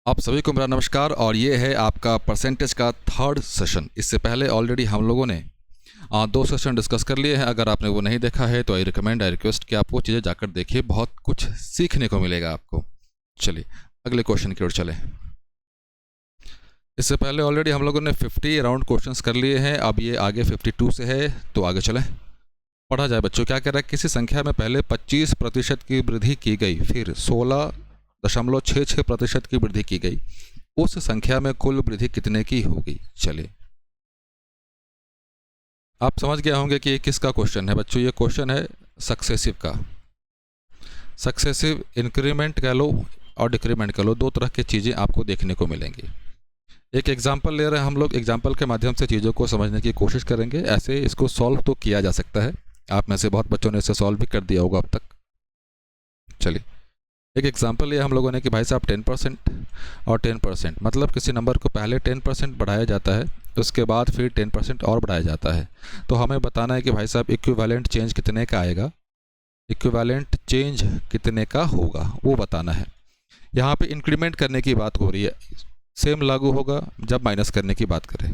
आप सभी को मेरा नमस्कार और ये है आपका परसेंटेज का थर्ड सेशन। इससे पहले ऑलरेडी हम लोगों ने दो सेशन डिस्कस कर लिए हैं। अगर आपने वो नहीं देखा है तो आई रिक्वेस्ट कि आप वो चीज़ें जाकर देखिए, बहुत कुछ सीखने को मिलेगा आपको। चलिए अगले क्वेश्चन की ओर चलें। इससे पहले ऑलरेडी हम लोगों ने 50 अराउंड क्वेश्चंस कर लिए हैं। अब ये आगे 52 से है, तो आगे चलें, पढ़ा जाए बच्चों। क्या कह रहा है, किसी संख्या में पहले 25% की वृद्धि की गई, फिर 16.66% की वृद्धि की गई, उस संख्या में कुल वृद्धि कितने की होगी। चलिए, आप समझ गए होंगे कि ये किसका क्वेश्चन है बच्चों। ये क्वेश्चन है सक्सेसिव का। सक्सेसिव इंक्रीमेंट कह लो और डिक्रीमेंट कह लो, दो तरह की चीज़ें आपको देखने को मिलेंगी। एक एग्जाम्पल ले रहे हैं हम लोग, एग्जाम्पल के माध्यम से चीज़ों को समझने की कोशिश करेंगे। ऐसे इसको सॉल्व तो किया जा सकता है, आप में से बहुत बच्चों ने इसे सॉल्व भी कर दिया होगा अब तक। चलिए, एक एग्जांपल लिया हम लोगों ने कि भाई साहब 10% और 10%, मतलब किसी नंबर को पहले 10% बढ़ाया जाता है, उसके बाद फिर 10% और बढ़ाया जाता है। तो हमें बताना है कि भाई साहब इक्विवेलेंट चेंज कितने का आएगा, इक्विवेलेंट चेंज कितने का होगा, वो बताना है। यहाँ पे इंक्रीमेंट करने की बात हो रही है, सेम लागू होगा जब माइनस करने की बात करें।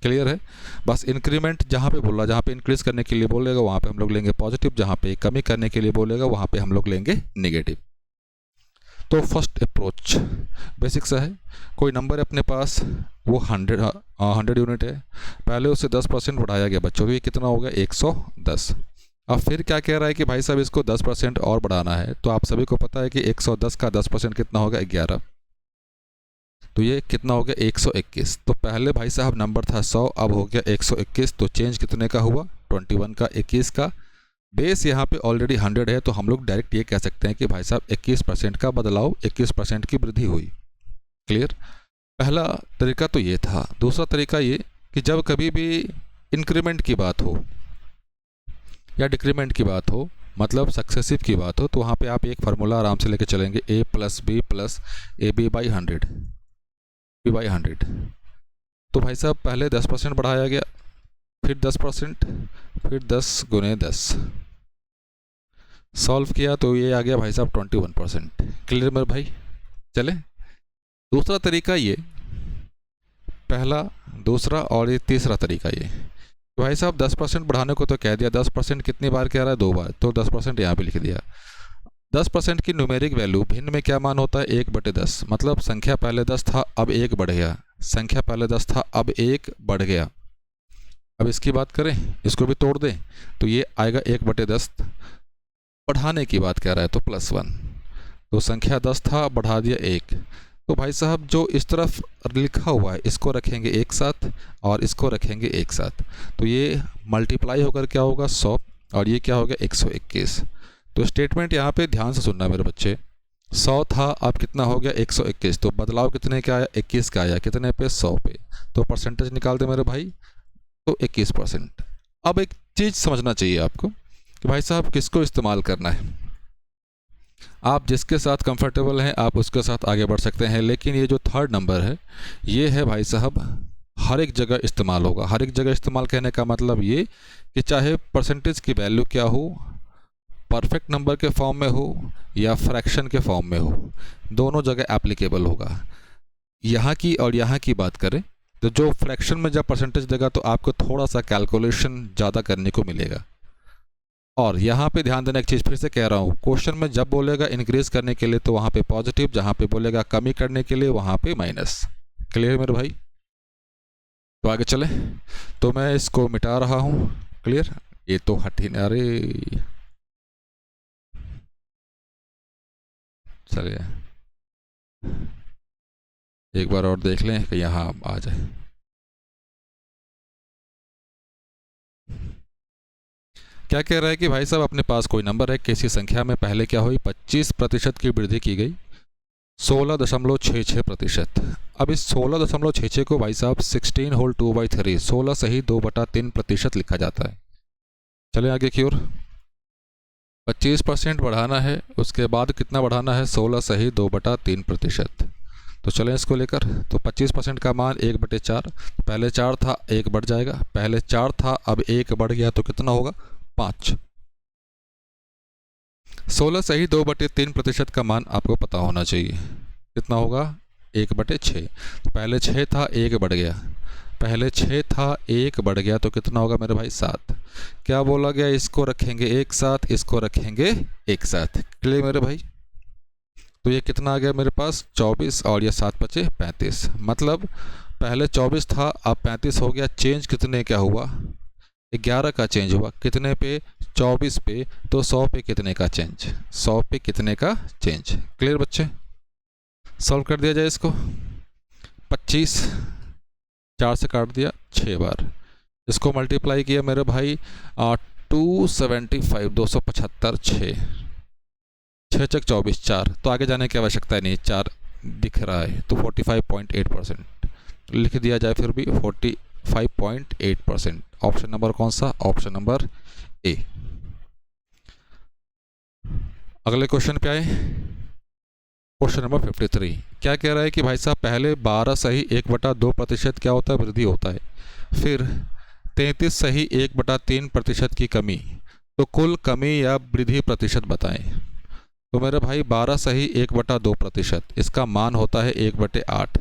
क्लियर है। बस इंक्रीमेंट जहाँ पे बोल रहा, जहाँ पे इंक्रीज करने के लिए बोलेगा वहाँ पे हम लोग लेंगे पॉजिटिव, जहाँ पे कमी करने के लिए बोलेगा वहाँ पे हम लोग लेंगे नेगेटिव। तो फर्स्ट अप्रोच बेसिक सा है। कोई नंबर है अपने पास, वो 100 यूनिट है, पहले उससे 10% बढ़ाया गया बच्चों, तो ये कितना हो गया 110। अब फिर क्या कह रहा है कि भाई साहब इसको 10% और बढ़ाना है। तो आप सभी को पता है कि 110 का 10% कितना होगा 11, तो ये कितना हो गया 121। तो पहले भाई साहब नंबर था 100, अब हो गया 121। तो चेंज कितने का हुआ 21 का, 21 का। बेस यहाँ पे ऑलरेडी 100 है, तो हम लोग डायरेक्ट ये कह सकते हैं कि भाई साहब 21% का बदलाव, 21% की वृद्धि हुई। क्लियर। पहला तरीका तो ये था। दूसरा तरीका ये कि जब कभी भी इंक्रीमेंट की बात हो या डिक्रीमेंट की बात हो, मतलब सक्सेसिव की बात हो, तो वहाँ पे आप एक फार्मूला आराम से लेके चलेंगे, a + b + ab by 100, b by 100। तो भाई साहब पहले 10% बढ़ाया गया, फिर 10%, फिर 10 × 10, सॉल्व किया तो ये आ गया भाई साहब 21%। क्लियर मेरे भाई। चले, दूसरा तरीका ये, पहला, दूसरा और ये तीसरा तरीका ये। तो भाई साहब 10% बढ़ाने को तो कह दिया, 10% कितनी बार कह रहा है, 2 बार, तो 10% यहाँ पे लिख दिया। 10% की न्यूमेरिक वैल्यू भिन्न में क्या मान होता है 1/10, मतलब संख्या पहले 10 था अब 1 बढ़ गया, संख्या पहले 10 था अब 1 बढ़ गया। अब इसकी बात करें, इसको भी तोड़ दें, तो ये आएगा 1/10। बढ़ाने की बात कह रहा है तो +1, तो संख्या 10 था बढ़ा दिया 1। तो भाई साहब जो इस तरफ लिखा हुआ है इसको रखेंगे एक साथ और इसको रखेंगे एक साथ, तो ये मल्टीप्लाई होकर क्या होगा 100 और ये क्या हो गया 121। तो स्टेटमेंट यहाँ पे ध्यान से सुनना मेरे बच्चे, 100 था अब कितना हो गया 121, तो बदलाव कितने का आया 21 का आया, कितने पे 100 पे। तो परसेंटेज निकाल दे मेरे भाई, तो 21%। अब एक चीज़ समझना चाहिए आपको कि भाई साहब किसको इस्तेमाल करना है। आप जिसके साथ कंफर्टेबल हैं आप उसके साथ आगे बढ़ सकते हैं, लेकिन ये जो थर्ड नंबर है ये है भाई साहब हर एक जगह इस्तेमाल होगा। हर एक जगह इस्तेमाल कहने का मतलब ये कि चाहे परसेंटेज की वैल्यू क्या हो, परफेक्ट नंबर के फॉर्म में हो या फ्रैक्शन के फॉर्म में हो, दोनों जगह एप्लीकेबल होगा। यहाँ की और यहाँ की बात करें तो जो फ्रैक्शन में जब परसेंटेज देगा तो आपको थोड़ा सा कैलकुलेशन ज़्यादा करने को मिलेगा। और यहाँ पे ध्यान देना एक चीज़ फिर से कह रहा हूँ, क्वेश्चन में जब बोलेगा इंक्रीज करने के लिए तो वहाँ पे पॉजिटिव, जहाँ पे बोलेगा कमी करने के लिए वहाँ पे माइनस। क्लियर मेरे भाई। तो आगे चले, तो मैं इसको मिटा रहा हूँ। क्लियर, ये तो हट ही, अरे चलिए एक बार और देख लें कि यहाँ आ जाए। क्या कह रहा है कि भाई साहब अपने पास कोई नंबर है, किसी संख्या में पहले क्या हुई 25% की वृद्धि की गई, 16.66%। अब इस 16.66 को भाई साहब 16 होल 2/3, 16 सही 2/3% लिखा जाता है। चले आगे की ओर, 25% बढ़ाना है, उसके बाद कितना बढ़ाना है 16 सही 2/3%। तो चलें इसको लेकर, तो 25% का मान 1/4, पहले 4 था 1 बढ़ जाएगा, पहले 4 था अब 1 बढ़ गया, तो कितना होगा 5। 16 सही 2/3% का मान आपको पता होना चाहिए, कितना होगा 1/6। तो पहले 6 था, 1 बढ़ गया, पहले 6 था, 1 बढ़ गया, तो कितना होगा मेरे भाई 7। क्या बोला गया, इसको रखेंगे एक साथ, इसको रखेंगे एक साथ। क्लियर मेरे भाई। तो ये कितना आ गया मेरे पास 24 और ये 7 बचे 35। मतलब पहले 24 था, अब 35 हो गया। चेंज कितने क्या हुआ, 11 का चेंज हुआ। कितने पे, 24 पे। तो 100 पे कितने का चेंज, 100 पे कितने का चेंज। क्लियर बच्चे। सॉल्व कर दिया जाए इसको। 25 4 से काट दिया 6 बार, इसको मल्टीप्लाई किया मेरे भाई 275 275 6 6 चक 24 4। तो आगे जाने की आवश्यकता नहीं, 4 दिख रहा है तो 45.8%। लिख दिया जाए फिर भी 45.8%। ऑप्शन नंबर कौन सा, ऑप्शन नंबर ए। अगले क्वेश्चन पे आए, क्वेश्चन नंबर 53। क्या कह रहा है कि भाई साहब पहले 12 सही 1/2% क्या होता है, वृद्धि होता है। फिर 33 सही 1/3% की कमी, तो कुल कमी या वृद्धि प्रतिशत बताएं। तो मेरे भाई 12 सही 1/2%, इसका मान होता है 1/8।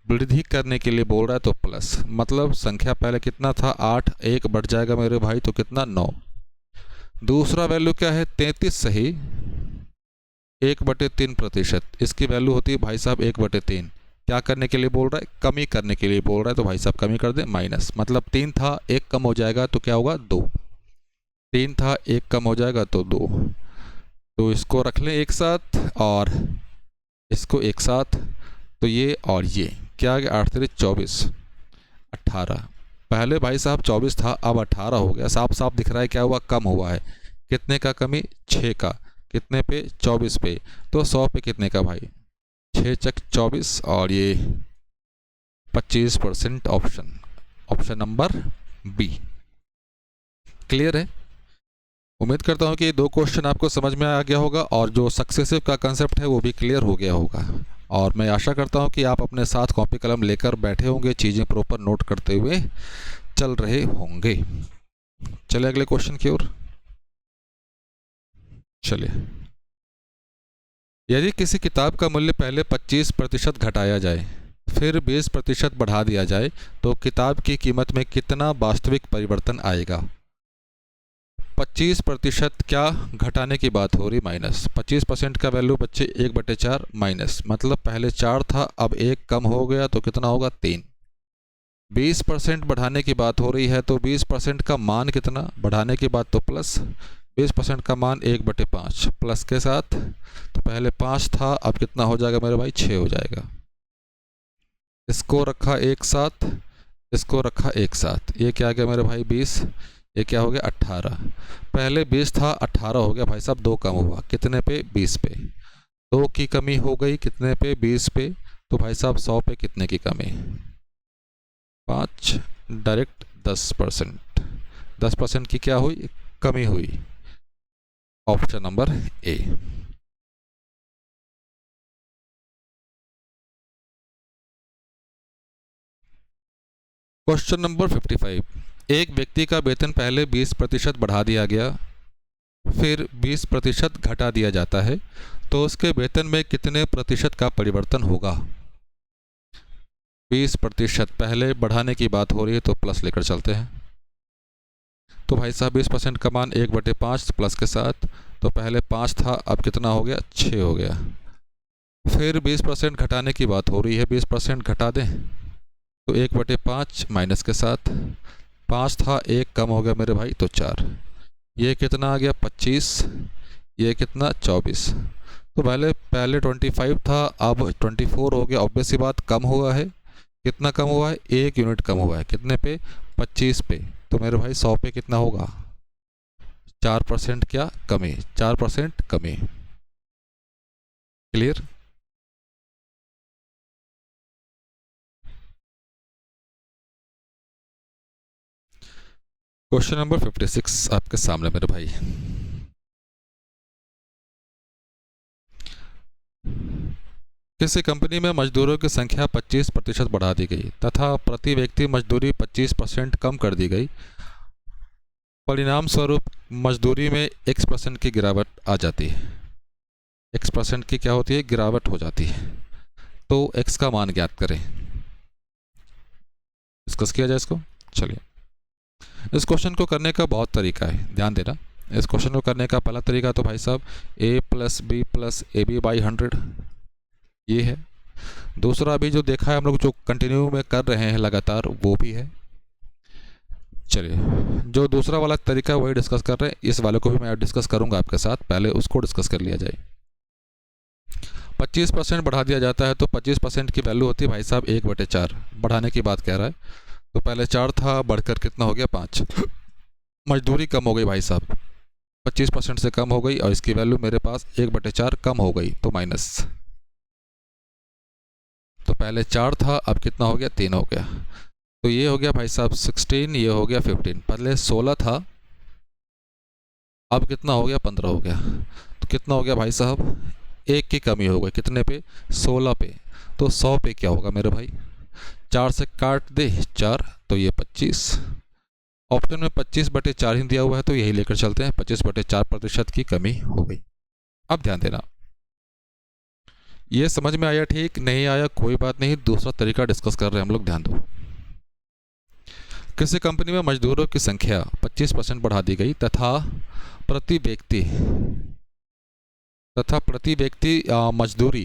वृद्धि करने के लिए बोल रहा है तो प्लस, मतलब संख्या पहले कितना था 8, 1 बढ़ जाएगा मेरे भाई तो कितना 9। दूसरा वैल्यू क्या है 33 सही 1/3%, इसकी वैल्यू होती है भाई साहब 1/3। क्या करने के लिए बोल रहा है, कमी करने के लिए बोल रहा है, तो भाई साहब कमी कर दे माइनस, मतलब 3 था 1 कम हो जाएगा तो क्या होगा 2। 3 था 1 कम हो जाएगा तो 2। तो इसको रख लें एक साथ और इसको एक साथ, तो ये और ये क्या आ गया 8 3 24 18। पहले भाई साहब 24 था, अब 18 हो गया। साफ साफ दिख रहा है क्या हुआ, कम हुआ है। कितने का कमी, 6 का। कितने पे, 24 पे। तो 100 पे कितने का भाई, 6 चक 24 और ये 25%। Option, option number B. Clear है। उम्मीद करता हूँ कि ये 2 क्वेश्चन आपको समझ में आ गया होगा और जो सक्सेसिव का कंसेप्ट है वो भी क्लियर हो गया होगा। और मैं आशा करता हूँ कि आप अपने साथ कॉपी कलम लेकर बैठे होंगे, चीज़ें प्रॉपर नोट करते हुए चल रहे होंगे। चलिए अगले क्वेश्चन की ओर चलिए। यदि किसी किताब का मूल्य पहले 25% घटाया जाए फिर 20% बढ़ा दिया जाए तो किताब की कीमत में कितना वास्तविक परिवर्तन आएगा। 25% क्या घटाने की बात हो रही, माइनस 25% का वैल्यू बच्चे 1/4 माइनस, मतलब पहले 4 था अब 1 कम हो गया तो कितना होगा 3। 20% बढ़ाने की बात हो रही है तो 20% का मान कितना, बढ़ाने की बात तो प्लस, 20% का मान 1/5 प्लस के साथ, तो पहले 5 था अब कितना हो जाएगा मेरे भाई 6 हो जाएगा। इसको रखा एक साथ, इसको रखा एक साथ, ये क्या आ गया मेरे भाई 20, ये क्या हो गया 18। पहले 20 था 18 हो गया भाई साहब, 2 कम हुआ कितने पे 20 पे। 2 की कमी हो गई कितने पे 20 पे, तो भाई साहब 100 पे कितने की कमी, 5 डायरेक्ट 10%। 10% की क्या हुई, कमी हुई। Option number A. Question number 55। एक व्यक्ति का वेतन पहले 20% बढ़ा दिया गया फिर 20% घटा दिया जाता है तो उसके वेतन में कितने प्रतिशत का परिवर्तन होगा। 20% पहले बढ़ाने की बात हो रही है तो प्लस लेकर चलते हैं। तो भाई साहब 20% का मान 1/5 प्लस के साथ, तो पहले 5 था अब कितना हो गया 6 हो गया। फिर 20% घटाने की बात हो रही है, 20% घटा दें तो 1/5 माइनस के साथ, 5 था 1 कम हो गया मेरे भाई तो 4। ये कितना आ गया 25, ये कितना 24। तो पहले 25 था अब 24 हो गया। ऑब्वियस सी बात कम हुआ है, कितना कम हुआ है 1 यूनिट कम हुआ है कितने पे 25 पे। तो मेरे भाई 100 पे कितना होगा 4% क्या कमी, 4% कमी। क्लियर। क्वेश्चन नंबर 56 आपके सामने मेरे भाई। किसी कंपनी में मजदूरों की संख्या 25% बढ़ा दी गई तथा प्रति व्यक्ति मजदूरी 25% कम कर दी गई। परिणाम स्वरूप मजदूरी में x% की गिरावट आ जाती है। x% की क्या होती है, गिरावट हो जाती है। तो x का मान ज्ञात करें। डिस्कस किया जाए इसको। चलिए, इस क्वेश्चन को करने का बहुत तरीका है, ध्यान देना। इस क्वेश्चन को करने का पहला तरीका तो भाई साहब a plus B plus A B by 100 ये है। दूसरा अभी जो देखा है हम लोग जो कंटिन्यू में कर रहे हैं लगातार वो भी है। चलिए, जो दूसरा वाला तरीका है वही डिस्कस कर रहे हैं, इस वाले को भी मैं डिस्कस करूंगा आपके साथ, पहले उसको डिस्कस कर लिया जाए। 25% बढ़ा दिया जाता है तो 25% की वैल्यू होती है भाई साहब 1/4, बढ़ाने की बात कह रहा है। तो पहले 4 था, बढ़कर कितना हो गया 5। मजदूरी कम हो गई भाई साहब, 25% से कम हो गई और इसकी वैल्यू मेरे पास 1/4 कम हो गई तो माइनस। तो पहले 4 था, अब कितना हो गया 3 हो गया। तो ये हो गया भाई साहब 16, ये हो गया 15। पहले 16 था, अब कितना हो गया 15 हो गया। तो कितना हो गया भाई साहब, 1 की कमी हो गई, कितने पे 16 पे। तो 100 पे क्या होगा मेरे भाई, 4 से काट दे 4, तो ये 25। ऑप्शन में 25/4 ही दिया हुआ है तो यही लेकर चलते हैं, 25/4% की कमी हो गई। अब ध्यान देना, ये समझ में आया, ठीक नहीं आया कोई बात नहीं, दूसरा तरीका डिस्कस कर रहे हैं हम लोग, ध्यान दो। किसी कंपनी में मजदूरों की संख्या 25% बढ़ा दी गई तथा प्रति व्यक्ति मजदूरी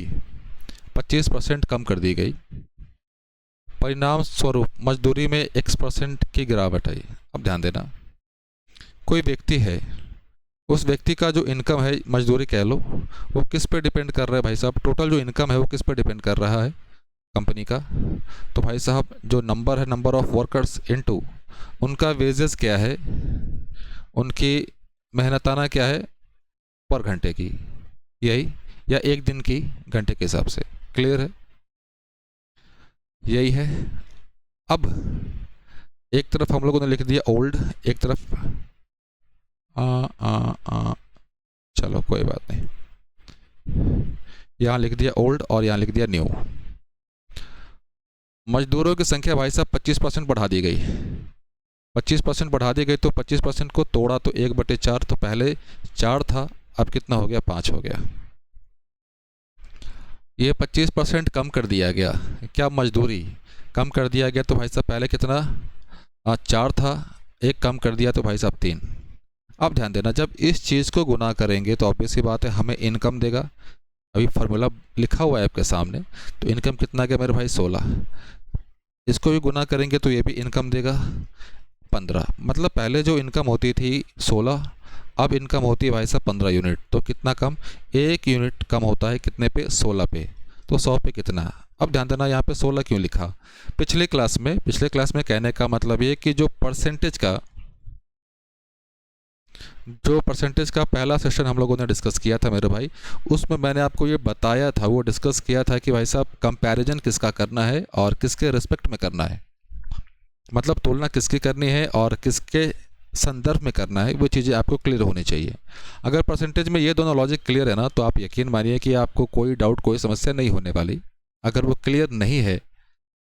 25% कम कर दी गई। परिणाम स्वरूप मजदूरी में x% की गिरावट आई। अब ध्यान देना, कोई व्यक्ति है, उस व्यक्ति का जो इनकम है, मजदूरी कह लो, वो किस पे डिपेंड कर रहा है भाई साहब, टोटल जो इनकम है वो किस पे डिपेंड कर रहा है, कंपनी का। तो भाई साहब जो नंबर है, नंबर ऑफ वर्कर्स इनटू उनका वेजेस क्या है, उनकी मेहनताना क्या है पर घंटे की, यही, या एक दिन की घंटे के हिसाब से। क्लियर है, यही है। अब एक तरफ हम लोगों ने लिख दिया ओल्ड, एक तरफ चलो कोई बात नहीं, यहाँ लिख दिया ओल्ड और यहाँ लिख दिया न्यू। मजदूरों की संख्या भाई साहब 25% बढ़ा दी गई, 25% बढ़ा दी गई तो 25% को तोड़ा तो 1/4, तो पहले 4 था, अब कितना हो गया 5 हो गया। ये 25% कम कर दिया गया, क्या मजदूरी कम कर दिया गया, तो भाई साहब पहले कितना 4 था, 1 कम कर दिया तो भाई साहब 3। अब ध्यान देना, जब इस चीज़ को गुना करेंगे तो ऑब्वियस सी बात है हमें इनकम देगा। अभी फार्मूला लिखा हुआ है आपके सामने, तो इनकम कितना गया मेरे भाई 16। इसको भी गुना करेंगे तो ये भी इनकम देगा 15। मतलब पहले जो इनकम होती थी 16, अब इनकम होती है भाई साहब 15 यूनिट। तो कितना कम, 1 यूनिट कम होता है कितने पे 16 पे, तो 100 पे कितना। अब ध्यान देना यहाँ पे 16 क्यों लिखा, पिछले क्लास में कहने का मतलब ये कि जो परसेंटेज का पहला सेशन हम लोगों ने डिस्कस किया था मेरे भाई, उसमें मैंने आपको ये बताया था, वो डिस्कस किया था कि भाई साहब कंपैरिजन किसका करना है और किसके रिस्पेक्ट में करना है, मतलब तुलना किसकी करनी है और किसके संदर्भ में करना है, वो चीज़ें आपको क्लियर होनी चाहिए। अगर परसेंटेज में ये दोनों लॉजिक क्लियर है ना, तो आप यकीन मानिए कि आपको कोई डाउट, कोई समस्या नहीं होने वाली। अगर वो क्लियर नहीं है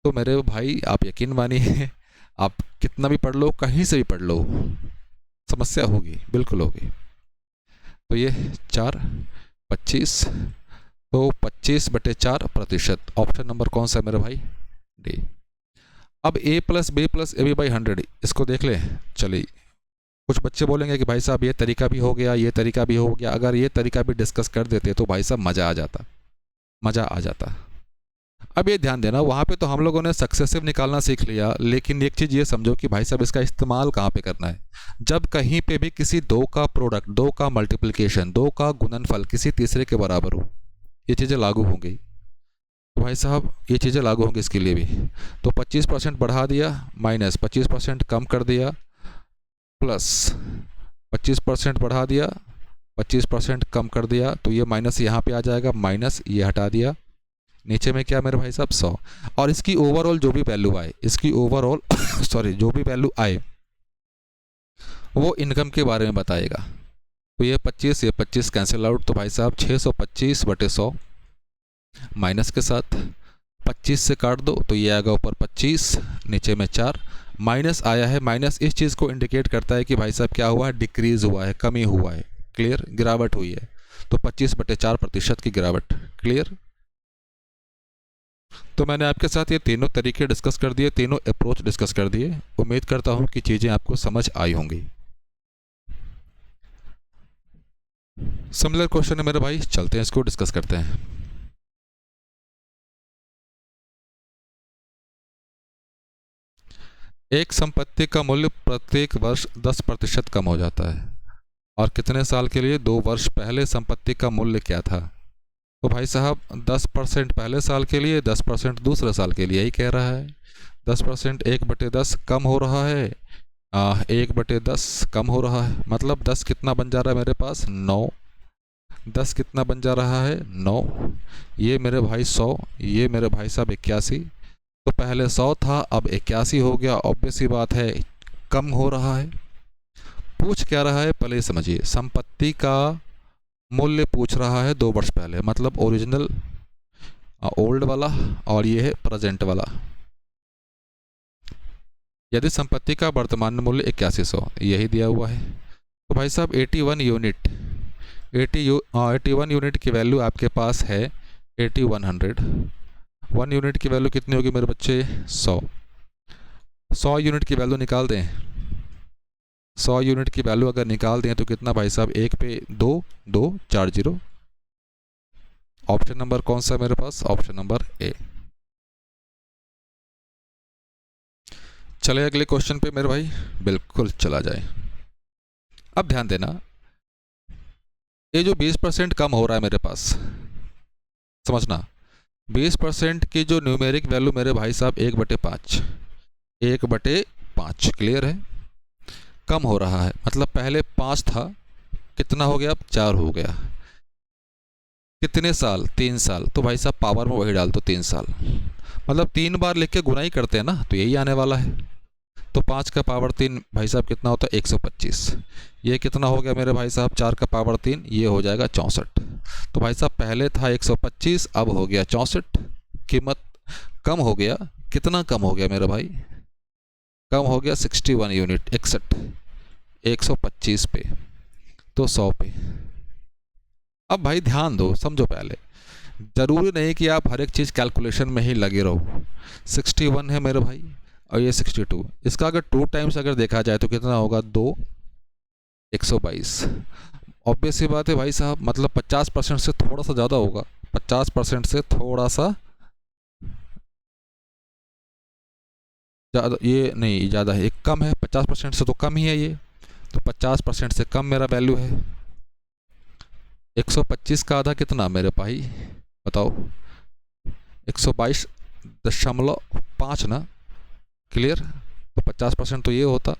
तो मेरे भाई आप यकीन मानिए, आप कितना भी पढ़ लो, कहीं से भी पढ़ लो, समस्या होगी, बिल्कुल होगी। तो ये 4, 25, तो 25/4%। ऑप्शन नंबर कौन सा है मेरे भाई, डी। अब a plus B plus A B by 100, इसको देख लें। चलिए, कुछ बच्चे बोलेंगे कि भाई साहब ये तरीका भी हो गया, ये तरीका भी हो गया। अगर ये तरीका भी डिस्कस कर देते तो भाई साहब मज़ा आ जाता। अब ये ध्यान देना, वहाँ पे तो हम लोगों ने सक्सेसिव निकालना सीख लिया, लेकिन एक चीज़ ये समझो कि भाई साहब इसका इस्तेमाल कहाँ पे करना है। जब कहीं पे भी किसी 2 का प्रोडक्ट, 2 का मल्टीप्लिकेशन, 2 का गुणनफल किसी तीसरे के बराबर हो, ये चीज़ें लागू होंगी। तो भाई साहब ये चीज़ें लागू होंगी इसके लिए भी। तो 25% बढ़ा दिया, माइनस 25% कम कर दिया, प्लस 25% बढ़ा दिया, 25% कम कर दिया, तो ये माइनस यहाँ पे आ जाएगा, माइनस ये हटा दिया, नीचे में क्या मेरे भाई साहब 100। और इसकी ओवरऑल जो भी वैल्यू आए, इसकी ओवरऑल जो भी वैल्यू आए वो इनकम के बारे में बताएगा। तो ये 25 कैंसिल आउट, तो भाई साहब 625/100 माइनस के साथ 25 से काट दो तो ये आएगा ऊपर 25, नीचे में 4, माइनस आया है। माइनस इस चीज़ को इंडिकेट करता है कि भाई साहब क्या हुआ है, डिक्रीज़ हुआ है, कमी हुआ है। क्लियर, गिरावट हुई है। तो 25/4% की गिरावट। क्लियर। तो मैंने आपके साथ ये तीनों तरीके डिस्कस कर दिए, तीनों अप्रोच डिस्कस कर दिए। उम्मीद करता हूँ कि चीज़ें आपको समझ आई होंगी। सिमिलर क्वेश्चन है मेरे भाई, चलते हैं इसको डिस्कस करते हैं। एक संपत्ति का मूल्य प्रत्येक वर्ष 10% कम हो जाता है, और कितने साल के लिए? 2 वर्ष पहले संपत्ति का मूल्य क्या था? तो भाई साहब 10% पहले साल के लिए, 10% दूसरे साल के लिए, यही कह रहा है। 10% 1/10 कम हो रहा है, 1/10 कम हो रहा है, मतलब 10 कितना बन जा रहा है मेरे पास? 9। 10 कितना बन जा रहा है? 9। ये मेरे भाई 100, ये मेरे भाई साहब 81। तो पहले 100 था, अब 81 हो गया। ऑब्वियस सी बात है, कम हो रहा है। पूछ क्या रहा है पहले समझिए। संपत्ति का मूल्य पूछ रहा है 2 वर्ष पहले, मतलब ओरिजिनल ओल्ड वाला, और ये है प्रेजेंट वाला। यदि संपत्ति का वर्तमान मूल्य 8100 यही दिया हुआ है, तो भाई साहब 81 यूनिट 81 यूनिट की वैल्यू आपके पास है 8100। 1 यूनिट की वैल्यू कितनी होगी मेरे बच्चे? 100। 100 यूनिट की वैल्यू निकाल दें। 100 यूनिट की वैल्यू अगर निकाल दें तो कितना भाई साहब? 1 पे 2, 2 4 0। ऑप्शन नंबर कौन सा मेरे पास? Option number A. चले अगले क्वेश्चन पे मेरे भाई, बिल्कुल चला जाए। अब ध्यान देना, ये जो 20% कम हो रहा है मेरे पास, समझना 20% की जो न्यूमेरिक वैल्यू मेरे भाई साहब 1/5, 1/5 क्लियर है, कम हो रहा है। मतलब पहले 5 था, कितना हो गया? अब 4 हो गया। कितने साल? 3 साल। तो भाई साहब पावर में वही डाल दो, 3 साल। मतलब 3 बार लिख के गुना ही करते हैं ना, तो यही आने वाला है। तो 5 का पावर 3 भाई साहब कितना होता है? 125। ये कितना हो गया मेरे भाई साहब? 4 का पावर 3, ये हो जाएगा 64। तो भाई साहब पहले था 125, अब हो गया 64। कीमत कम हो गया। कितना कम हो गया मेरे भाई? कम हो गया 61 यूनिट, 61। 125 पे तो 100 पे। अब भाई ध्यान दो, समझो पहले, ज़रूरी नहीं कि आप हर एक चीज़ कैलकुलेशन में ही लगे रहो। 61 है मेरे भाई, और ये 62। इसका अगर 2 टाइम्स अगर देखा जाए तो कितना होगा? 2, 122। ऑब्वियस सी बात है भाई साहब, मतलब 50% से थोड़ा सा ज़्यादा होगा। 50% से थोड़ा सा ज़्यादा, ये नहीं ज़्यादा है, एक कम है। 50% से तो कम ही है ये, तो 50% से कम मेरा वैल्यू है। 125 का आधा कितना मेरे भाई? बताओ। 122.5 ना, क्लियर। तो 50% तो ये होता,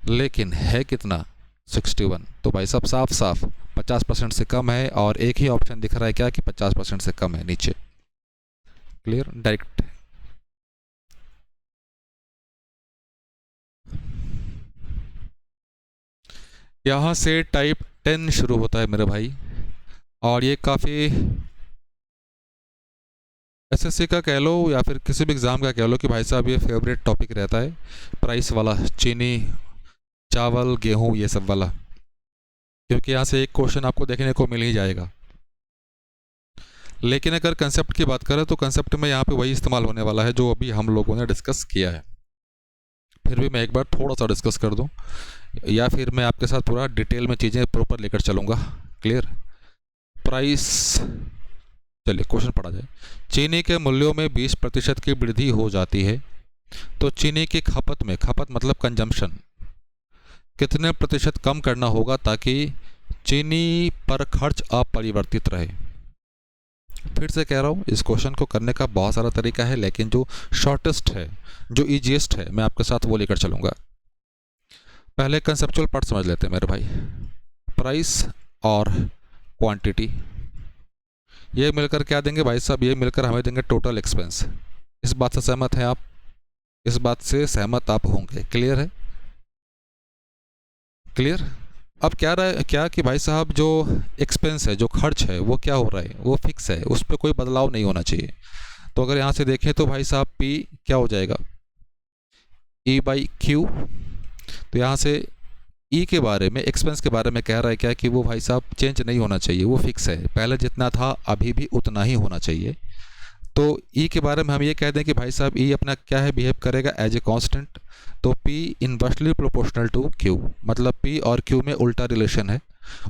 लेकिन है कितना? 61। तो भाई साहब साफ साफ 50% से कम है, और एक ही ऑप्शन दिख रहा है क्या? कि 50% से कम है नीचे। Clear, direct. यहाँ से टाइप 10 शुरू होता है मेरे भाई, और ये काफ़ी एसएससी का कह लो या फिर किसी भी एग्ज़ाम का कह लो कि भाई साहब ये फेवरेट टॉपिक रहता है, प्राइस वाला, चीनी, चावल, गेहूँ, ये सब वाला। क्योंकि यहाँ से एक क्वेश्चन आपको देखने को मिल ही जाएगा। लेकिन अगर कंसेप्ट की बात करें तो कंसेप्ट में यहाँ पे वही इस्तेमाल होने वाला है जो अभी हम लोगों ने डिस्कस किया है। फिर भी मैं एक बार थोड़ा सा डिस्कस कर दूँ, या फिर मैं आपके साथ पूरा डिटेल में चीज़ें प्रॉपर लेकर चलूँगा। क्लियर। प्राइस, चलिए क्वेश्चन पढ़ा जाए। चीनी के मूल्यों में 20% की वृद्धि हो जाती है तो चीनी की खपत में, खपत मतलब कंजम्पशन, कितने प्रतिशत कम करना होगा ताकि चीनी पर खर्च अपरिवर्तित रहे? फिर से कह रहा हूँ, इस क्वेश्चन को करने का बहुत सारा तरीका है, लेकिन जो शॉर्टेस्ट है, जो ईजीएस्ट है, मैं आपके साथ वो लेकर चलूँगा। पहले कंसेप्चुअल पार्ट समझ लेते हैं मेरे भाई। प्राइस और क्वांटिटी, ये मिलकर क्या देंगे भाई साहब? ये मिलकर हमें देंगे टोटल एक्सपेंस। इस बात से सहमत हैं आप? इस बात से सहमत आप होंगे। क्लियर है? क्लियर। अब क्या रहा, क्या कि भाई साहब जो एक्सपेंस है, जो खर्च है, वो क्या हो रहा है? वो फिक्स है, उस पर कोई बदलाव नहीं होना चाहिए। तो अगर यहाँ से देखें तो भाई साहब P क्या हो जाएगा? E/Q। तो यहाँ से E के बारे में, एक्सपेंस के बारे में कह रहा है क्या? कि वो भाई साहब चेंज नहीं होना चाहिए, वो फिक्स है, पहले जितना था अभी भी उतना ही होना चाहिए। तो ई के बारे में हम ये कह दें कि भाई साहब ई अपना क्या है, बिहेव करेगा एज ए कांस्टेंट। तो P inversely proportional to Q, मतलब पी और क्यू में उल्टा रिलेशन है।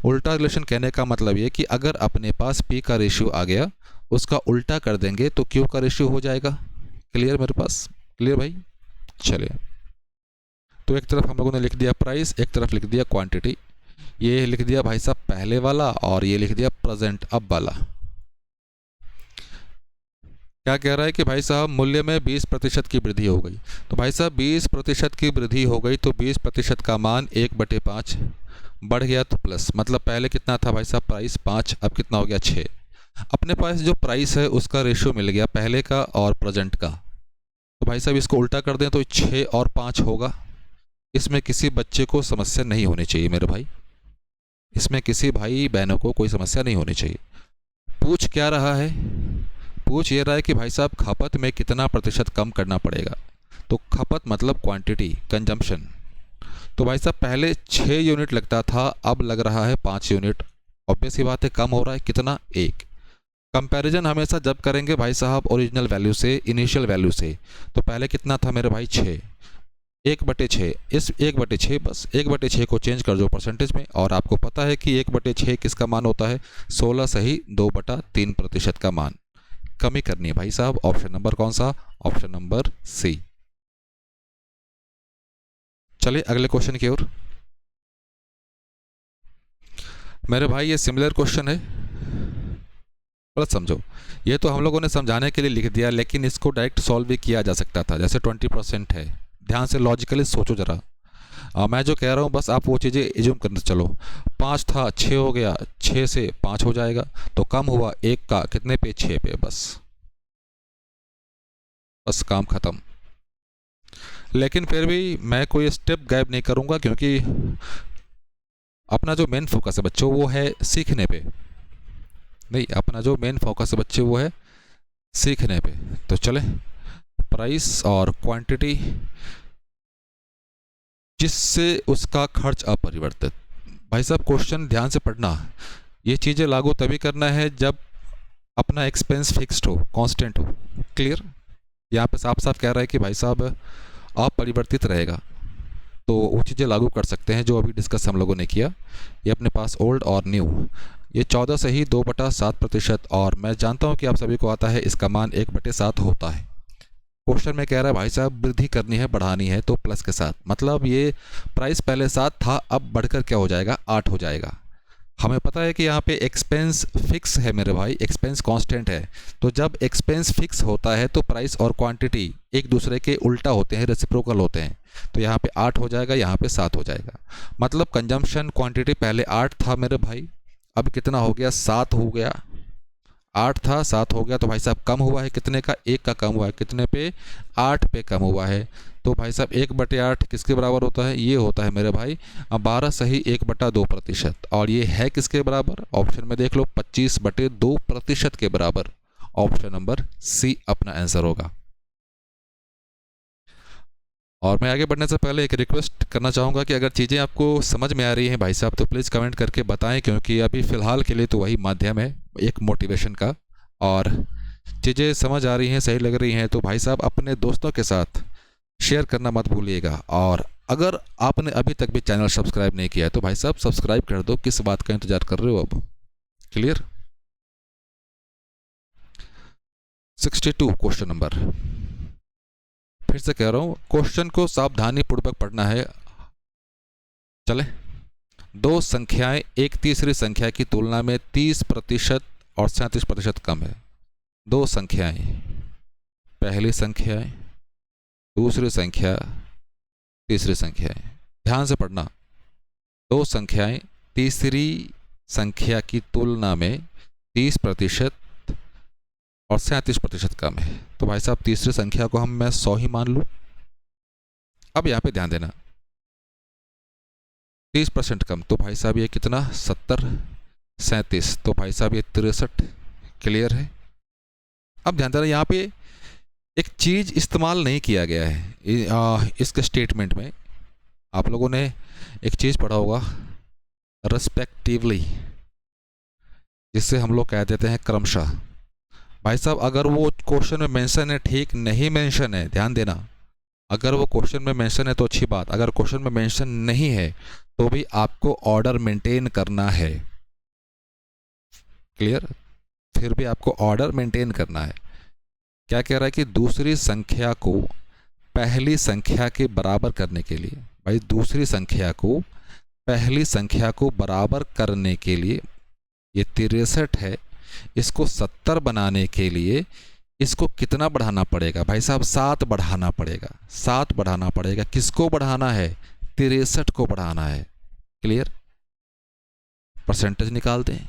उल्टा रिलेशन कहने का मतलब ये कि अगर अपने पास पी का रेशियो आ गया, उसका उल्टा कर देंगे तो क्यू का रेशियो हो जाएगा। क्लियर मेरे पास? क्लियर भाई? चलिए, तो एक तरफ हम लोगों ने लिख दिया प्राइस, एक तरफ लिख दिया क्वांटिटी। ये लिख दिया भाई साहब पहले वाला, और ये लिख दिया प्रेजेंट अब वाला। क्या कह रहा है कि भाई साहब मूल्य में 20% की वृद्धि हो गई। तो भाई साहब 20% की वृद्धि हो गई तो 20% का मान 1/5 बढ़ गया, तो प्लस, मतलब पहले कितना था भाई साहब प्राइस 5, अब कितना हो गया 6। अपने पास जो प्राइस है उसका रेशियो मिल गया पहले का और प्रेजेंट का। तो भाई साहब इसको उल्टा कर दें तो 6 और 5 होगा। इसमें किसी बच्चे को समस्या नहीं होनी चाहिए मेरे भाई, इसमें किसी भाई बहनों को कोई समस्या नहीं होनी चाहिए। पूछ क्या रहा है? पूछ ये रहा है कि भाई साहब खपत में कितना प्रतिशत कम करना पड़ेगा। तो खपत मतलब क्वांटिटी, कंजम्पशन। तो भाई साहब पहले 6 यूनिट लगता था, अब लग रहा है 5 यूनिट। ऑब्वियस ही बात है, कम हो रहा है कितना, 1। कंपैरिजन हमेशा जब करेंगे भाई साहब ओरिजिनल वैल्यू से, इनिशियल वैल्यू से। तो पहले कितना था मेरे भाई 6, 1/6। इस 1/6 बस 1/6 को चेंज कर दो परसेंटेज में, और आपको पता है कि 1/6 किसका मान होता है, 16 सही 2/3% का मान। कमी करनी है भाई साहब। ऑप्शन नंबर कौन सा? Option number C. चलिए अगले क्वेश्चन की ओर। मेरे भाई ये सिमिलर क्वेश्चन है, बस समझो। ये तो हम लोगों ने समझाने के लिए लिख दिया, लेकिन इसको डायरेक्ट सॉल्व भी किया जा सकता था। जैसे 20% है, ध्यान से लॉजिकली सोचो जरा। मैं जो कह रहा हूँ बस आप वो चीज़ें एज्यूम करने चलो। 5 था 6 हो गया, 6 से 5 हो जाएगा, तो कम हुआ 1 का कितने पे, 6 पे। बस काम ख़त्म। लेकिन फिर भी मैं कोई स्टेप गायब नहीं करूँगा, क्योंकि अपना जो मेन फोकस है बच्चों वो है सीखने पे। नहीं, अपना जो मेन फोकस है बच्चे वो है सीखने पे। तो चले, प्राइस और क्वांटिटी जिससे उसका खर्च अपरिवर्तित। भाई साहब क्वेश्चन ध्यान से पढ़ना, ये चीज़ें लागू तभी करना है जब अपना एक्सपेंस फिक्स्ड हो, कांस्टेंट हो। क्लियर? यहाँ पे साफ साफ कह रहा है कि भाई साहब अपरिवर्तित रहेगा, तो वो चीज़ें लागू कर सकते हैं जो अभी डिस्कस हम लोगों ने किया। ये अपने पास ओल्ड और न्यू, ये 14 से ही 2/7%, और मैं जानता हूँ कि आप सभी को आता है इसका मान 1/7 होता है। क्वेश्चन में कह रहा है भाई साहब वृद्धि करनी है, बढ़ानी है, तो प्लस के साथ, मतलब ये प्राइस पहले 7 था, अब बढ़कर क्या हो जाएगा, 8 हो जाएगा। हमें पता है कि यहाँ पे एक्सपेंस फिक्स है मेरे भाई, एक्सपेंस कांस्टेंट है। तो जब एक्सपेंस फिक्स होता है तो प्राइस और क्वांटिटी एक दूसरे के उल्टा होते हैं, रेसिप्रोकल होते हैं। तो यहाँ पे 8 हो जाएगा, यहाँ पे 7 हो जाएगा। मतलब कंजम्पशन क्वांटिटी पहले 8 था मेरे भाई, अब कितना हो गया, 7 हो गया। 8 था 7 हो गया, तो भाई साहब कम हुआ है कितने का, 1 का कम हुआ है, कितने पे, 8 पे कम हुआ है। तो भाई साहब 1/8 किसके बराबर होता है, ये होता है मेरे भाई 12 सही 1/2%। और ये है किसके बराबर, ऑप्शन में देख लो, 25/2% के बराबर। ऑप्शन नंबर सी अपना आंसर होगा। और मैं आगे बढ़ने से पहले एक रिक्वेस्ट करना चाहूँगा कि अगर चीज़ें आपको समझ में आ रही हैं भाई साहब तो प्लीज़ कमेंट करके बताएं, क्योंकि अभी फ़िलहाल के लिए तो वही माध्यम है एक मोटिवेशन का। और चीज़ें समझ आ रही हैं, सही लग रही हैं, तो भाई साहब अपने दोस्तों के साथ शेयर करना मत भूलिएगा। और अगर आपने अभी तक भी चैनल सब्सक्राइब नहीं किया है तो भाई साहब सब्सक्राइब कर दो, किस बात का इंतज़ार कर रहे हो अब। क्लियर? 62 क्वेश्चन नंबर, फिर से कह रहा हूँ क्वेश्चन को सावधानी पूर्वक पढ़ना है। चले, दो संख्याएं एक तीसरी संख्या की तुलना में 30% और 37% कम है। दो संख्याएं, पहली संख्या, दूसरी संख्या, तीसरी संख्याएं। ध्यान से पढ़ना, दो संख्याएं तीसरी संख्या की तुलना में 30% और 37% कम है। तो भाई साहब तीसरी संख्या को मैं 100 ही मान लूँ। अब यहाँ पे ध्यान देना, 30% कम, तो भाई साहब ये कितना, 70, 37, तो भाई साहब ये 63। क्लियर है? अब ध्यान देना, यहाँ पे एक चीज़ इस्तेमाल नहीं किया गया है इसके स्टेटमेंट में। आप लोगों ने एक चीज़ पढ़ा होगा, रेस्पेक्टिवली, जिससे हम लोग कह देते हैं क्रमशः। भाई साहब अगर वो क्वेश्चन में मेंशन है ठीक, नहीं मेंशन है ध्यान देना, अगर वो क्वेश्चन में मेंशन है तो अच्छी बात, अगर क्वेश्चन में मेंशन नहीं है तो भी आपको ऑर्डर मेंटेन करना है। क्लियर? फिर भी आपको ऑर्डर मेंटेन करना है। क्या कह रहा है कि दूसरी संख्या को पहली संख्या के बराबर करने के लिए, भाई दूसरी संख्या को पहली संख्या को बराबर करने के लिए, ये 63 है, इसको 70 बनाने के लिए इसको कितना बढ़ाना पड़ेगा? भाई साहब 7 बढ़ाना पड़ेगा, 7 बढ़ाना पड़ेगा। किसको बढ़ाना है? 63 को बढ़ाना है। क्लियर? परसेंटेज निकाल दें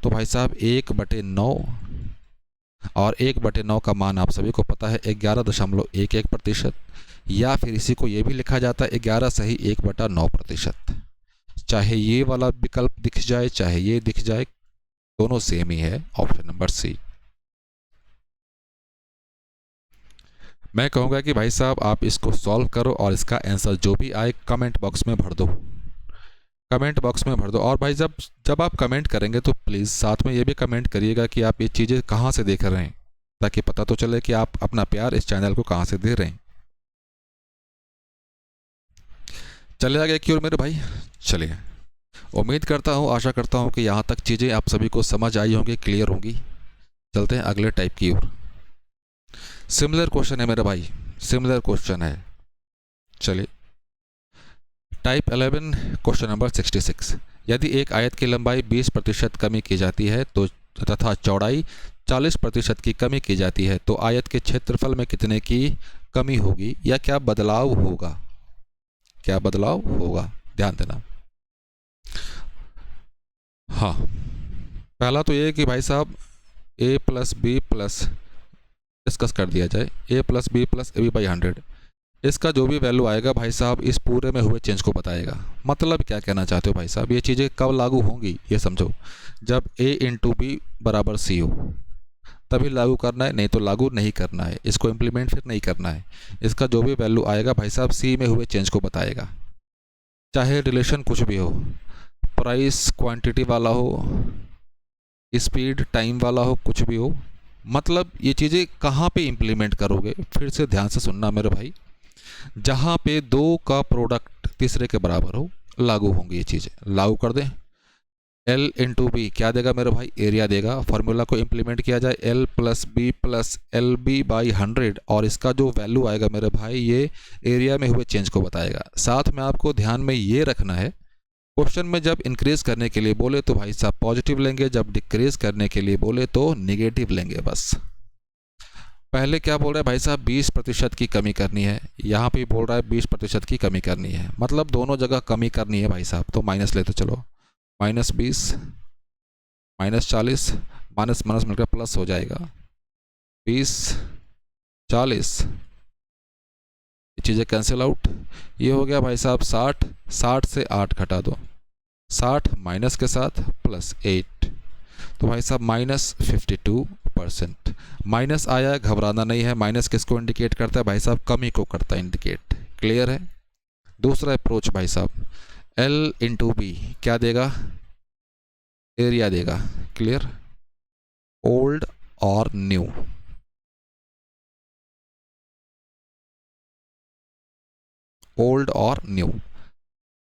तो भाई साहब 1/9, और 1/9 का मान आप सभी को पता है 11.11%, या फिर इसी को ये भी लिखा जाता है 11 सही 1/9%। चाहे ये वाला विकल्प दिख जाए चाहे ये दिख जाए, दोनों सेम ही है। Option number C. मैं कहूँगा कि भाई साहब आप इसको सॉल्व करो और इसका आंसर जो भी आए कमेंट बॉक्स में भर दो, कमेंट बॉक्स में भर दो। और भाई जब आप कमेंट करेंगे तो प्लीज़ साथ में ये भी कमेंट करिएगा कि आप ये चीज़ें कहाँ से देख रहे हैं, ताकि पता तो चले कि आप अपना प्यार इस चैनल को कहाँ से दे रहे हैं। चले आगे की ओर मेरे भाई, चलिए। उम्मीद करता हूँ, आशा करता हूँ कि यहाँ तक चीज़ें आप सभी को समझ आई होंगी, क्लियर होंगी। चलते हैं अगले टाइप की ओर। सिमिलर क्वेश्चन है मेरे भाई, सिमिलर क्वेश्चन है। चलिए टाइप 11 क्वेश्चन नंबर 66। यदि एक आयत की लंबाई 20% कमी की जाती है तो तथा चौड़ाई 40% की कमी की जाती है तो आयत के क्षेत्रफल में कितने की कमी होगी या क्या बदलाव होगा? क्या बदलाव होगा? ध्यान देना। हाँ, पहला तो ये कि भाई साहब a + b + डिस्कस कर दिया जाए, a + b + ab/100, इसका जो भी वैल्यू आएगा भाई साहब इस पूरे में हुए चेंज को बताएगा। मतलब क्या कहना चाहते हो भाई साहब? ये चीज़ें कब लागू होंगी ये समझो, जब a × b = c हो तभी लागू करना है, नहीं तो लागू नहीं करना है, इसको इम्प्लीमेंट फिर नहीं करना है। इसका जो भी वैल्यू आएगा भाई साहब c में हुए चेंज को बताएगा, चाहे रिलेशन कुछ भी हो, प्राइस क्वांटिटी वाला हो, स्पीड टाइम वाला हो, कुछ भी हो। मतलब ये चीज़ें कहाँ पे इम्प्लीमेंट करोगे? फिर से ध्यान से सुनना मेरे भाई, जहाँ पे 2 का प्रोडक्ट तीसरे के बराबर हो लागू होंगी ये चीज़ें। लागू कर दें, L × B क्या देगा मेरे भाई? एरिया देगा। फार्मूला को इम्प्लीमेंट किया जाए L + B + LB/100, और इसका जो वैल्यू आएगा मेरे भाई ये एरिया में हुए चेंज को बताएगा। साथ में आपको ध्यान में ये रखना है, क्वेश्चन में जब इंक्रीज करने के लिए बोले तो भाई साहब पॉजिटिव लेंगे, जब डिक्रीज करने के लिए बोले तो नेगेटिव लेंगे बस। पहले क्या बोल रहा है भाई साहब? 20% की कमी करनी है, यहाँ पे बोल रहा है 20% की कमी करनी है, मतलब दोनों जगह कमी करनी है भाई साहब। तो माइनस लेते चलो, -20 -40 माइनस माइनस मिलकर प्लस हो जाएगा, 20 40, ये चीज़ें कैंसिल आउट। ये हो गया भाई साहब 60, 60 से 8 घटा दो, 60 माइनस के साथ +8, तो भाई साहब -52%। माइनस आया, घबराना नहीं है। माइनस किसको इंडिकेट करता है भाई साहब? कमी को करता है इंडिकेट। क्लियर है? दूसरा अप्रोच भाई साहब, L × B क्या देगा? एरिया देगा। क्लियर? ओल्ड और न्यू, ओल्ड और न्यू।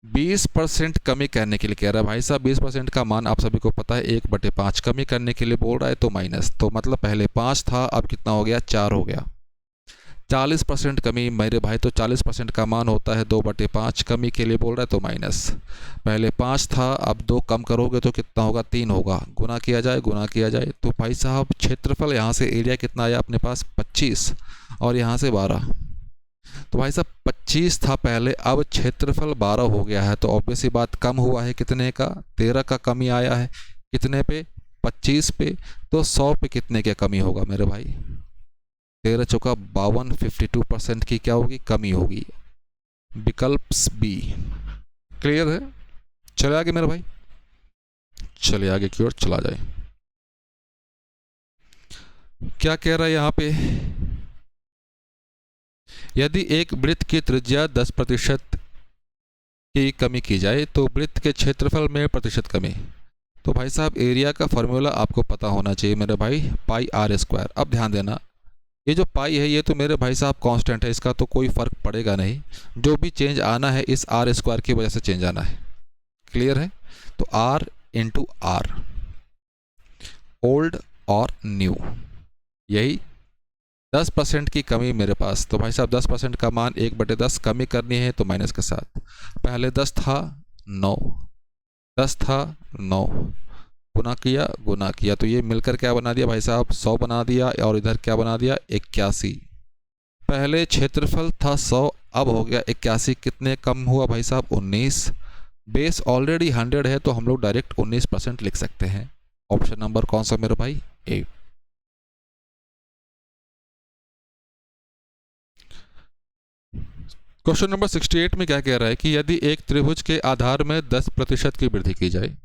20% कमी करने के लिए कह रहा है भाई साहब। 20% का मान आप सभी को पता है 1/5, कमी करने के लिए बोल रहा है तो माइनस, तो मतलब पहले 5 था, अब कितना हो गया? 4 हो गया। 40% कमी मेरे भाई, तो 40% का मान होता है 2/5, कमी के लिए बोल रहा है तो माइनस। पहले 5 था, अब 2 कम करोगे तो कितना होगा? 3 होगा। गुना किया जाए, गुना किया जाए, तो भाई साहब क्षेत्रफल यहाँ से एरिया कितना आया अपने पास? 25, और यहाँ से 12, तो भाई साहब 25 था पहले, अब क्षेत्रफल 12 हो गया है, तो ऑब्वियस ही बात कम हुआ है कितने का? 13 का कमी आया है। कितने पे? 25 पे। तो 100 पे कितने की कमी होगा मेरे भाई? 13 चौका 52, 52% की क्या होगी? कमी होगी। विकल्प बी। क्लियर है? चले आगे मेरे भाई, चले आगे की ओर चला जाए। क्या कह रहा है यहाँ पे? यदि एक वृत्त की त्रिज्या 10% की कमी की जाए तो वृत्त के क्षेत्रफल में प्रतिशत कमी। तो भाई साहब एरिया का फॉर्मूला आपको पता होना चाहिए मेरे भाई, पाई आर स्क्वायर। अब ध्यान देना, ये जो पाई है ये तो मेरे भाई साहब कांस्टेंट है, इसका तो कोई फ़र्क पड़ेगा नहीं। जो भी चेंज आना है इस आर स्क्वायर की वजह से चेंज आना है। क्लियर है? तो आर इंटू आर, ओल्ड और न्यू, यही 10% की कमी मेरे पास। तो भाई साहब 10% का मान 1/10 कमी करनी है तो माइनस के साथ। पहले 10 था 9, 10 था 9, गुना किया तो ये मिलकर क्या बना दिया भाई साहब 100 बना दिया, और इधर क्या बना दिया 81। पहले क्षेत्रफल था 100, अब हो गया 81, कितने कम हुआ भाई साहब 19। बेस ऑलरेडी 100 है तो हम लोग डायरेक्ट 19% लिख सकते हैं। ऑप्शन नंबर कौन सा मेरे भाई? ए। क्वेश्चन नंबर 68 में क्या कह रहा है कि यदि एक त्रिभुज के आधार में 10% की वृद्धि की जाए,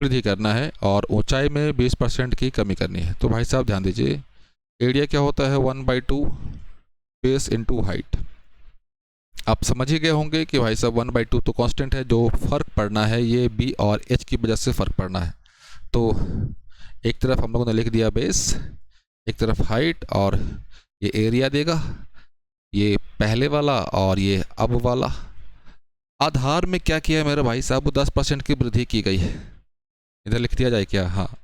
वृद्धि करना है और ऊंचाई में 20% की कमी करनी है, तो भाई साहब ध्यान दीजिए, एरिया क्या होता है 1/2 बेस इंटू हाइट। आप समझ ही गए होंगे कि भाई साहब 1/2 तो कांस्टेंट है, जो फर्क पड़ना है ये बी और एच की वजह से फर्क पड़ना है। तो एक तरफ हम लोगों ने लिख दिया बेस, एक तरफ हाइट, और ये एरिया देगा, ये पहले वाला और ये अब वाला। आधार में क्या किया है मेरे भाई साहब, वो 10% की वृद्धि की गई है। इधर लिख दिया जाए क्या? हाँ,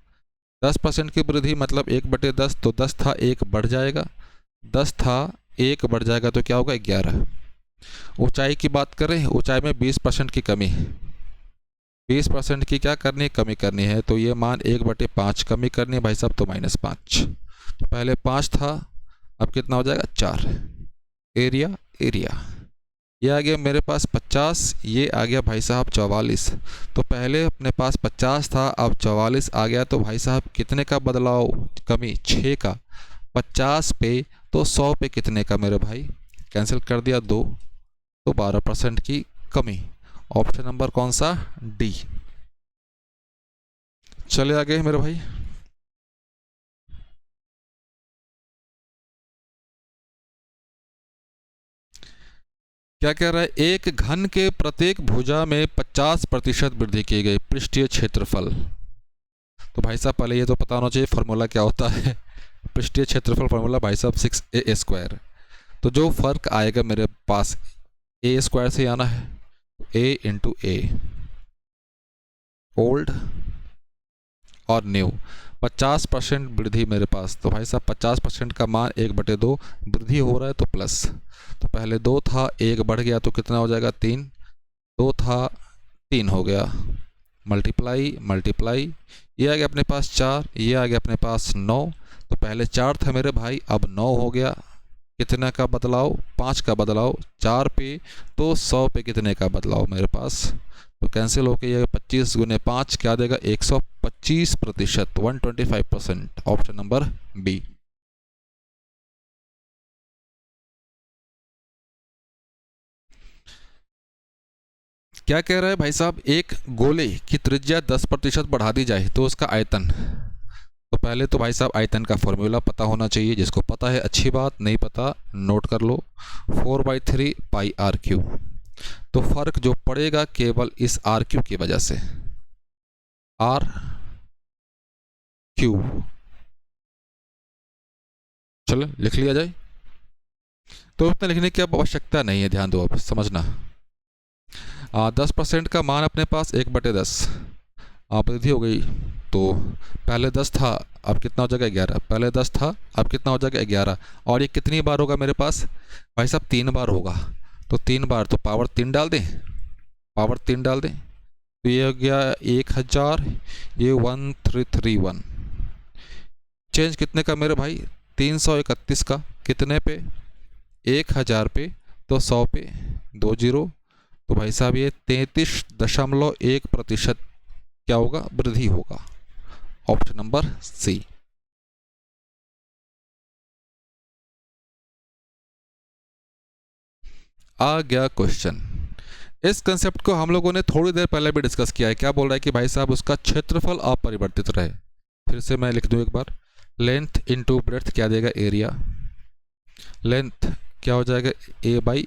10% की वृद्धि मतलब 1/10, तो 10 था 1 बढ़ जाएगा, 10 था 1 बढ़ जाएगा तो क्या होगा 11। ऊंचाई की बात करें, ऊंचाई में 20% की कमी, 20% की क्या करनी है? कमी करनी है। तो ये मान 1/5 कमी करनी है भाई साहब, तो -5। तो पहले 5 था, अब कितना हो जाएगा 4। एरिया ये आ गया मेरे पास 50, ये आ गया भाई साहब 44। तो पहले अपने पास 50 था, अब 44 आ गया, तो भाई साहब कितने का बदलाव? कमी 6 का। 50 पे तो 100 पे कितने का मेरे भाई? कैंसिल कर दिया 2, तो 12% की कमी। ऑप्शन नंबर कौन सा? डी। चले आगे मेरे भाई। क्या कह रहा है? एक घन के प्रत्येक भुजा में 50% वृद्धि की गई पृष्ठीय क्षेत्रफल। तो भाई साहब पहले ये तो पता होना चाहिए फार्मूला क्या होता है। पृष्ठीय क्षेत्रफल फार्मूला भाई साहब 6a²। तो जो फर्क आएगा मेरे पास a² से आना है, a इंटू ए, ओल्ड और न्यू। 50% वृद्धि मेरे पास, तो भाई साहब 50% का मान 1/2 वृद्धि हो रहा है तो प्लस। तो पहले 2 था 1 बढ़ गया तो कितना हो जाएगा 3, 2 था 3 हो गया, मल्टीप्लाई, ये आ गया अपने पास 4, ये आ गया अपने पास 9। तो पहले 4 था मेरे भाई, अब 9 हो गया। कितना का बदलाव? 5 का बदलाव। 4 पे तो 100 पे कितने का बदलाव मेरे पास? तो कैंसिल होकर ये 25 गुने 5 क्या देगा? 125%, 125%। Option number B. क्या कह रहा है भाई साहब? एक गोले की त्रिज्या 10% बढ़ा दी जाए तो उसका आयतन। तो पहले तो भाई साहब आयतन का फॉर्मूला पता होना चाहिए, जिसको पता है अच्छी बात, नहीं पता नोट कर लो, 4/3 पाई आर क्यू। तो फर्क जो पड़ेगा केवल इस आर क्यू की वजह से, आर क्यू। चलो लिख लिया जाए, तो इतना लिखने की अब आवश्यकता नहीं है, ध्यान दो अब समझना। 10% का मान अपने पास 1/10 वृद्धि हो गई। तो पहले 10 था, अब कितना हो जाएगा 11। पहले 10 था, अब कितना हो जाएगा 11। और ये कितनी बार होगा मेरे पास भाई साहब? 3 बार होगा। तो 3 बार तो पावर 3 डाल दें, पावर 3 डाल दें, तो ये हो गया 1000, ये 1331। चेंज कितने का मेरे भाई? 331 का। कितने पे? 1000 पे, तो 100 पे 2 जीरो। तो भाई साहब ये 33.1% क्या होगा? वृद्धि होगा। ऑप्शन नंबर सी। आ गया क्वेश्चन। इस कंसेप्ट को हम लोगों ने थोड़ी देर पहले भी डिस्कस किया है। क्या बोल रहा है कि भाई साहब उसका क्षेत्रफल अपरिवर्तित रहे। फिर से मैं लिख दूं एक बार, लेंथ इंटू ब्रेड्थ क्या देगा? एरिया। लेंथ क्या हो जाएगा? a/b।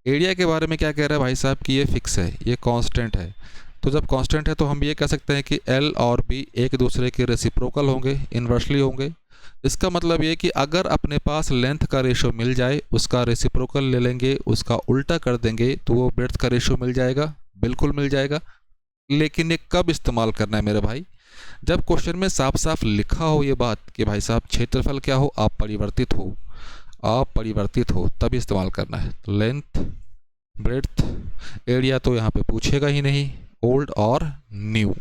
एरिया के बारे में क्या कह रहा है भाई साहब कि ये फिक्स है, ये कांस्टेंट है। तो जब कांस्टेंट है तो हम ये कह सकते हैं कि L और B एक दूसरे के रेसिप्रोकल होंगे, इन्वर्सली होंगे। इसका मतलब ये कि अगर अपने पास लेंथ का रेशो मिल जाए, उसका रेसिप्रोकल ले लेंगे, उसका उल्टा कर देंगे तो वो ब्रेड्थ का रेशो मिल जाएगा, बिल्कुल मिल जाएगा। लेकिन ये कब इस्तेमाल करना है मेरे भाई? जब क्वेश्चन में साफ साफ लिखा हो ये बात कि भाई साहब क्षेत्रफल क्या हो, आप परिवर्तित हो, तभी इस्तेमाल करना है। तो लेंथ, ब्रेड्थ, एरिया तो यहाँ पे पूछेगा ही नहीं, ओल्ड और न्यू।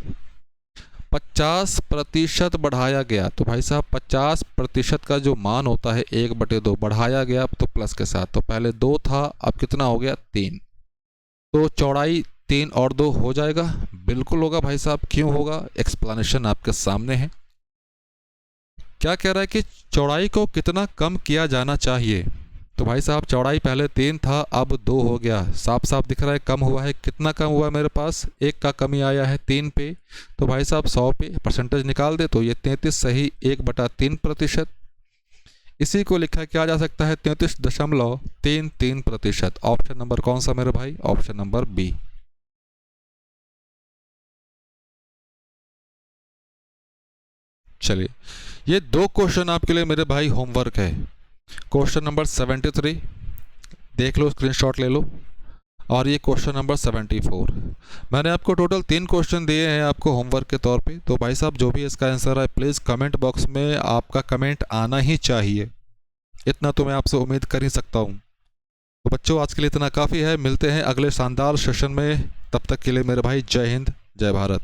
50% बढ़ाया गया, तो भाई साहब 50% का जो मान होता है 1/2 बढ़ाया गया तो प्लस के साथ, तो पहले 2 था, अब कितना हो गया 3, तो चौड़ाई 3 और 2 हो जाएगा, बिल्कुल होगा भाई साहब। क्यों होगा? एक्सप्लेनेशन आपके सामने है। क्या कह रहा है कि चौड़ाई को कितना कम किया जाना चाहिए, तो भाई साहब चौड़ाई पहले 3 था, अब 2 हो गया, साफ साफ दिख रहा है कम हुआ है। कितना कम हुआ है मेरे पास? 1 का कमी आया है 3 पे, तो भाई साहब 100 पे परसेंटेज निकाल दे तो ये 33 सही 1/3%। इसी को लिखा क्या जा सकता है? 33.33%। ऑप्शन नंबर कौन सा मेरे भाई? Option number B. चलिए, ये 2 क्वेश्चन आपके लिए मेरे भाई होमवर्क है। क्वेश्चन नंबर 73 देख लो, स्क्रीनशॉट ले लो, और ये क्वेश्चन नंबर 74। मैंने आपको टोटल 3 क्वेश्चन दिए हैं आपको होमवर्क के तौर पे। तो भाई साहब जो भी इसका आंसर है प्लीज़ कमेंट बॉक्स में आपका कमेंट आना ही चाहिए, इतना तो मैं आपसे उम्मीद कर ही सकता हूँ। तो बच्चों आज के लिए इतना काफ़ी है, मिलते हैं अगले शानदार सेशन में, तब तक के लिए मेरे भाई जय हिंद, जय भारत।